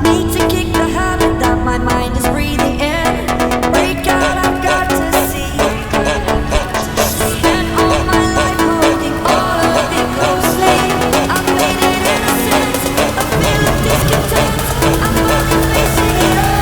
Need to kick the habit that my mind is breathing in. Wake out, I've got to see. Spent all my life holding all of it closely. I've made it innocent, a feeling discontent. I'm not replacing it all.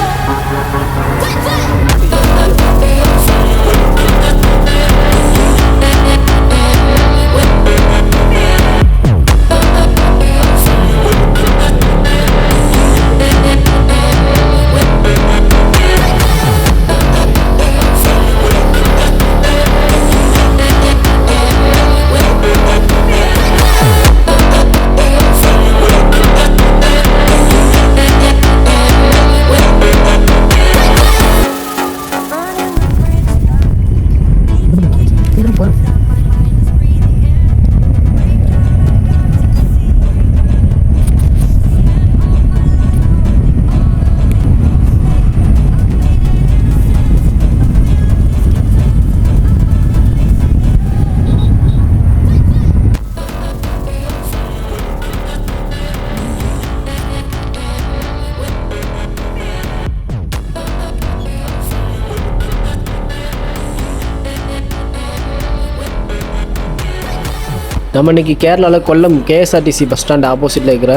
நம்ம இன்றைக்கி கேரளாவில் Kollam KSRTC bus stand ஆப்போசிட்டில் இருக்கிற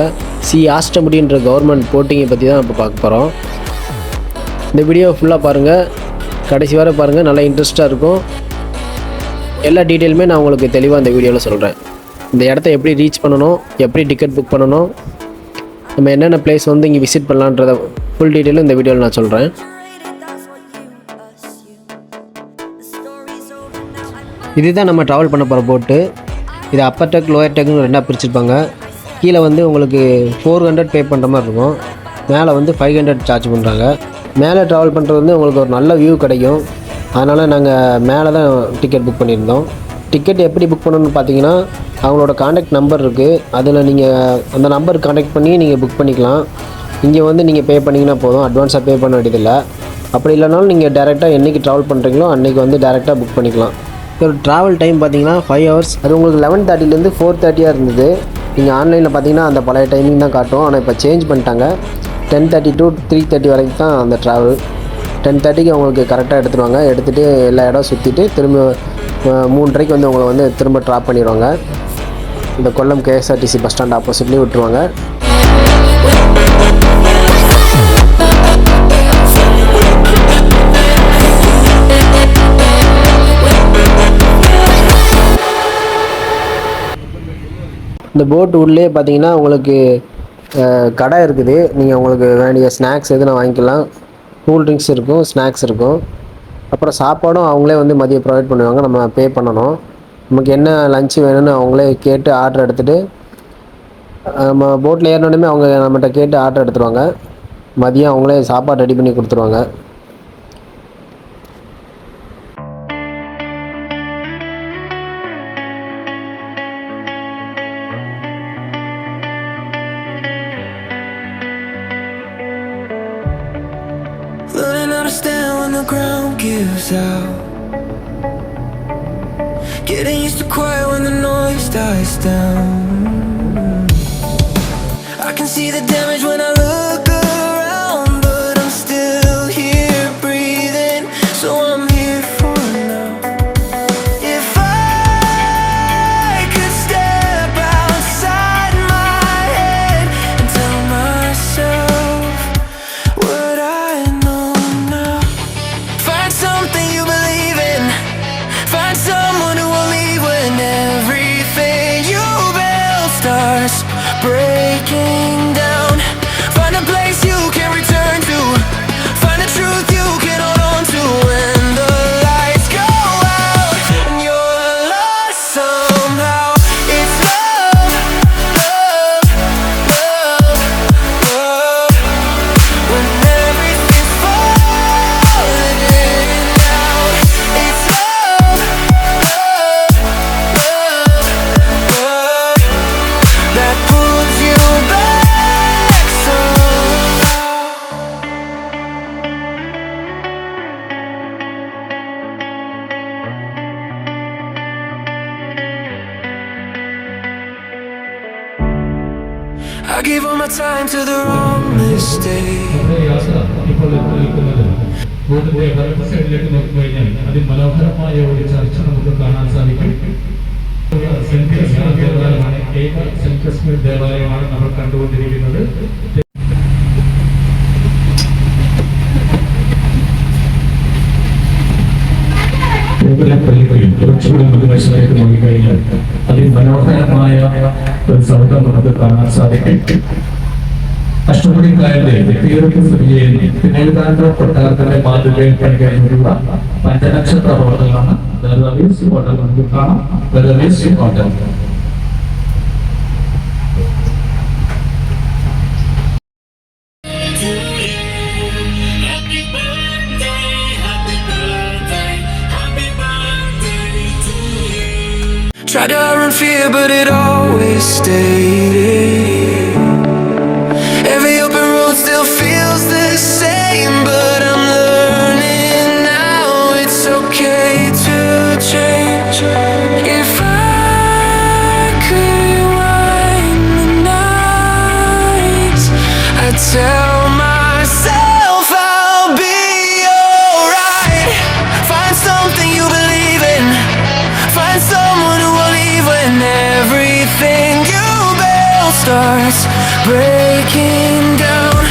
ஆஸ்டமுடின்ற government போட்டிங்கை பற்றி தான் இப்போ பார்க்க போகிறோம். இந்த வீடியோ ஃபுல்லாக பாருங்கள், கடைசி வரை பாருங்கள், நல்லா இன்ட்ரெஸ்ட்டாக இருக்கும். எல்லா டீட்டெயிலுமே நான் உங்களுக்கு தெளிவாக இந்த வீடியோவில் சொல்கிறேன். இந்த இடத்த எப்படி ரீச் பண்ணணும், எப்படி டிக்கெட் புக் பண்ணணும், நம்ம என்னென்ன பிளேஸ் வந்து இங்கே விசிட் பண்ணலான்றத ஃபுல் டீட்டெயிலும் இந்த வீடியோவில் நான் சொல்கிறேன். இதுதான் நம்ம ட்ராவல் பண்ண போகிற போட்டு. இது அப்பர் டெக் லோயர் டெக்னு ரெண்டாக பிரிச்சுருப்பாங்க. கீழே வந்து உங்களுக்கு 400 பே பண்ணுற மாதிரி இருக்கும், மேலே வந்து 500 சார்ஜ் பண்ணுறாங்க. மேலே ட்ராவல் பண்ணுறது வந்து உங்களுக்கு ஒரு நல்ல வியூ கிடைக்கும். அதனால் நாங்கள் மேலே தான் டிக்கெட் புக் பண்ணியிருந்தோம். டிக்கெட் எப்படி புக் பண்ணணும்னு பார்த்தீங்கன்னா, அவங்களோட காண்டாக்ட் நம்பர் இருக்குது, அதில் நீங்கள் அந்த நம்பருக்கு காண்டாக்ட் பண்ணி நீங்கள் புக் பண்ணிக்கலாம். இங்கே வந்து நீங்கள் பே பண்ணிங்கன்னா போதும், அட்வான்ஸாக பே பண்ண வேண்டியதில்லை. அப்படி இல்லைனாலும் நீங்கள் டேரெக்டாக என்றைக்கு ட்ராவல் பண்ணுறீங்களோ அன்றைக்கி வந்து டேரெக்டாக புக் பண்ணிக்கலாம். ஒரு ட்ராவல் டைம் பார்த்தீங்கன்னா 5 hours. அது உங்களுக்கு 11:30லேருந்து 4:30 இருந்தது. நீங்கள் ஆன்லைனில் பார்த்தீங்கன்னா அந்த பழைய டைமிங் தான் காட்டும். ஆனால் இப்போ சேஞ்ச் பண்ணிட்டாங்க. 10:30 to 3:30 வரைக்கும் தான் அந்த ட்ராவல். 10:30க்கு அவங்களுக்கு கரெக்டாக எடுத்துருவாங்க. எடுத்துகிட்டு எல்லா இடம் சுற்றிட்டு திரும்ப 3:30க்கு வந்து உங்களை வந்து திரும்ப ட்ராப் பண்ணிடுவாங்க. இந்த கொல்லம் கேஎஸ்ஆர்டிசி பஸ் ஸ்டாண்ட் ஆப்போசிட்லேயே விட்டுருவாங்க. இந்த போட் உள்ளே பார்த்தீங்கன்னா உங்களுக்கு கடை இருக்குது. நீங்கள் உங்களுக்கு வேண்டிய ஸ்நாக்ஸ் எதுனா வாங்கிக்கலாம். கூல் ட்ரிங்க்ஸ் இருக்கும், ஸ்நாக்ஸ் இருக்கும். அப்புறம் சாப்பாடும் அவங்களே வந்து மதியம் ப்ரொவைட் பண்ணுவாங்க. நம்ம பே பண்ணணும். நமக்கு என்ன லஞ்சு வேணும்னு அவங்களே கேட்டு ஆர்டர் எடுத்துகிட்டு, நம்ம போட்டில் ஏறினோடனே அவங்க நம்மகிட்ட கேட்டு ஆர்டர் எடுத்துருவாங்க. மதியம் அவங்களே சாப்பாடு ரெடி பண்ணி கொடுத்துருவாங்க. Learning how to stand when the ground gives out. Getting used to quiet when the noise dies down. I can see the damage when I look around, but I'm still here breathing, so I'm here for now. If I could step outside my head and tell myself what I know now. Find something you believe in. Find someone who will leave when everything you built starts breaking down. Find a place you can return to. Find a truth you can hold on to when the lights go out and you're lost somehow. It's love, love, love, love. When everything's falling in and out. It's love, love, love, love that pulls you back somehow. I gave all my time to the wrong this day. നമ്മുടെ യാത്ര ഇപ്പോൾ നിൽക്കുന്നത് ബോട്ടിന്റെ വലത് സൈഡിലേക്ക് നോക്കിക്കഴിഞ്ഞാൽ അതിമനോഹരമായ ഒരു ചർച്ച നമുക്ക് കാണാൻ സാധിക്കും. സെന്റ് ക്രിസ്മസ് ദേവാലയമാണ്, ഏക സെന്റ് ക്രിസ്മസ് ദേവാലയമാണ് നമ്മൾ കണ്ടുകൊണ്ടിരിക്കുന്നത്. പള്ളികളിൽ കുറച്ചുകൂടി മൃദുവശത്തേക്ക് നോക്കിക്കഴിഞ്ഞാൽ അതിമനോഹരമായ ഒരു സൗധം നമുക്ക് കാണാൻ സാധിക്കും. അഷ്ടമുടിക്കാരുടെ വ്യക്തികൾക്ക് സ്ഥിതി ചെയ്യുന്ന പിന്നീട് കൊട്ടാരത്തിന്റെ മാതൃകയിൽ പണികഴിഞ്ഞിട്ടുള്ള പഞ്ചനക്ഷത്ര ഹോട്ടലാണ് ദർവീസ് ഹോട്ടൽ. നമുക്ക് കാണാം ദർവീസ് hotel. Tried to run fear, but it always stayed. Every open road still feels the same, but I'm learning now it's okay to change. If I could rewind the nights, I'd tell myself I'll be alright. Find something you believe in. Find someone who will leave when everything you build starts breaking down.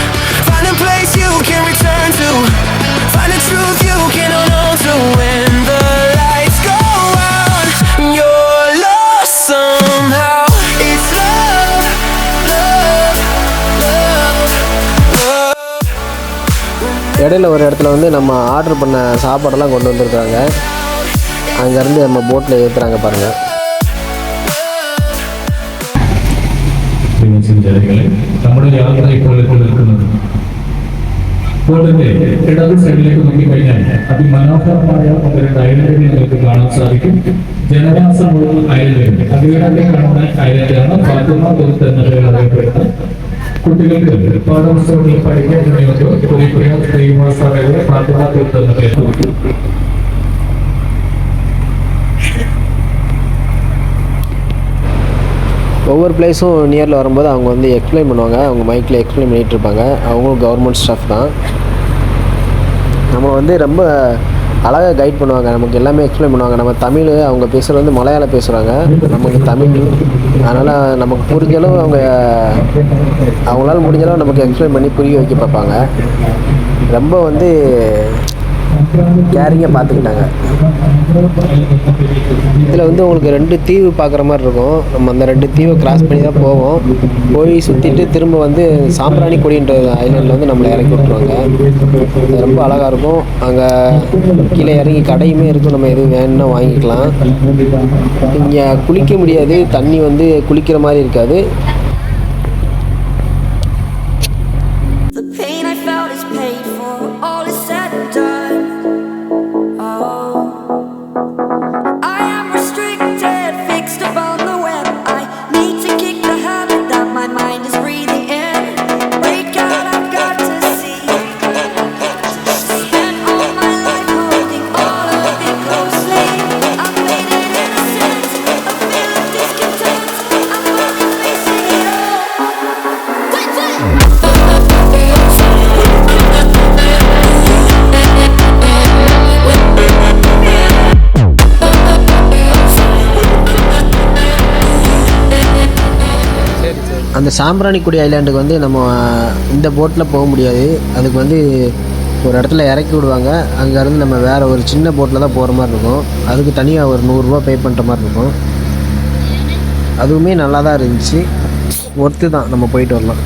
Find a place you can return to. Find a truth you can hold on to. When the lights go out and you're lost somehow. It's love, love, love, love. இடையில ஒரு இடத்துல வந்து நம்ம order பண்ண சாப்பாடெல்லாம் கொண்டு வந்திருக்காங்க. அங்கேருந்து நம்ம போட்டில் ஏற்றுறாங்க பாருங்கள். നമ്മുടെ യാത്ര ഇപ്പോൾ നിൽക്കുന്നത് ബോട്ടിന്റെ ഇടത് സൈഡിലേക്ക് നോക്കിക്കഴിഞ്ഞാൽ അതിമനോഹരമായ ഒരു ഐലൻഡ് നിങ്ങൾക്ക് കാണാൻ സാധിക്കും. ജനവാസമുള്ള ഐലൻഡ്. അതിവിടെ കാണുന്ന ഐലൻഡാണ് ഫാത്തിമ തുരുത്ത് എന്ന പേരിൽ അറിയപ്പെടുന്നത്. കുട്ടികൾക്ക് പാഠപുസ്തകങ്ങളിൽ പഠിക്കാൻ ഫാത്തിമ തുരുത്ത് എന്ന പേര്. ஒவ்வொரு பிளேஸும் நியரில் வரும்போது அவங்க வந்து எக்ஸ்பிளைன் பண்ணுவாங்க. அவங்க மைக்கில் எக்ஸ்பிளைன் பண்ணிகிட்டு இருப்பாங்க. அவங்களும் கவர்மெண்ட் ஸ்டாஃப் தான். நம்ம வந்து ரொம்ப அழகாக கைட் பண்ணுவாங்க. நமக்கு எல்லாமே எக்ஸ்பிளைன் பண்ணுவாங்க. நம்ம தமிழ், அவங்க பேசுகிறது வந்து மலையாளம் பேசுகிறாங்க, நமக்கு தமிழ். அதனால் நமக்கு புரிஞ்சளவு அவங்களால முடிஞ்சளவு நமக்கு எக்ஸ்பிளைன் பண்ணி புரிய வைக்க பார்ப்பாங்க. ரொம்ப வந்து கேரிங்காக பார்த்துக்கிட்டாங்க. இதில் வந்து உங்களுக்கு 2 தீவு பார்க்குற மாதிரி இருக்கும். நம்ம அந்த 2 தீவை கிராஸ் பண்ணி தான் போவோம். போய் சுற்றிட்டு திரும்ப வந்து சாம்பிராணி கொடின்ற ஐலண்டில் வந்து நம்மளை இறக்கி விட்ருவாங்க. அது ரொம்ப அழகாக இருக்கும். அங்கே கீழே இறங்கி கடையுமே இருக்கும். நம்ம எதுவும் வேணும்னா வாங்கிக்கலாம். இங்கே குளிக்க முடியாது. தண்ணி வந்து குளிக்கிற மாதிரி இருக்காது. The pain I felt is paid for, all is said and done. Oh, I am restricted, fixed upon the web. I need to kick the habit that my mind is breathing in. Break out, I've got to see. Spent all my life holding all of it closely. I've made it innocent, a feel of discontent. I'm finally facing it all. Quit it! அந்த சாம்பிராணிக்குடி ஐலாண்டுக்கு வந்து நம்ம இந்த போட்டில் போக முடியாது. அதுக்கு வந்து ஒரு இடத்துல இறக்கி விடுவாங்க. அங்கேருந்து நம்ம வேறு ஒரு சின்ன போட்டில் தான் போகிற மாதிரி இருக்கும். அதுக்கு தனியாக ஒரு 100 ரூபா பே பண்ணுற மாதிரி இருக்கும். அதுவுமே நல்லா தான் இருந்துச்சு. ஒர்த்து தான், நம்ம போயிட்டு வரலாம்.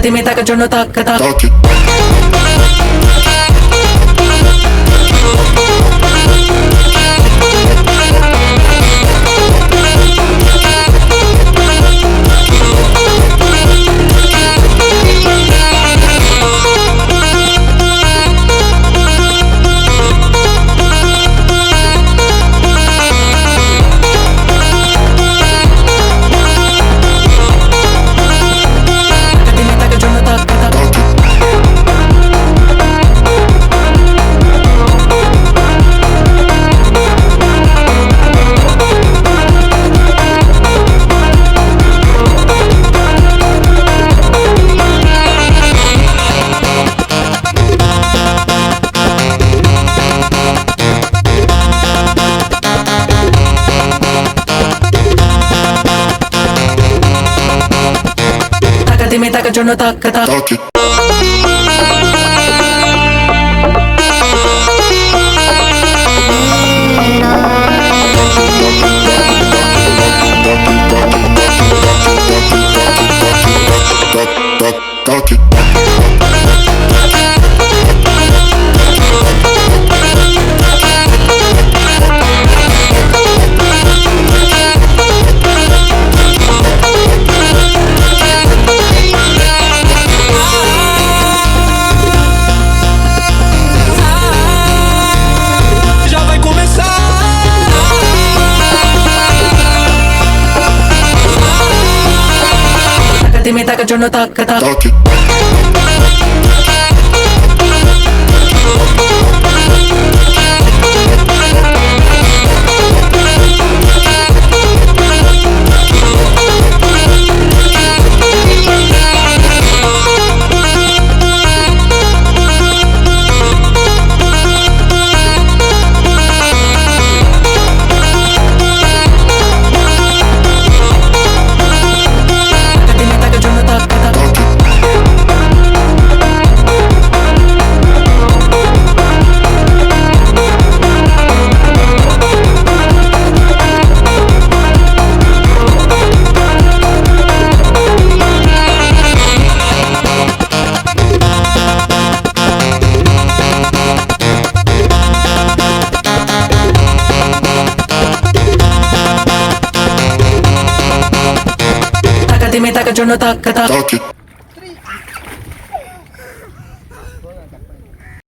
Dime taca, yo no taca, taca. Talk it. Dime taca, yo no taca, taca. Talk it. Taca, dime taca, yo no taca, taca. Talk it. Talk it. Já vai começar. Taca, dime taca, yo no taca, taca. Talk it. Taca, dime taca, yo no taca, taca. Talk it. Taca, dime taca, yo no taca, taca. Talk it.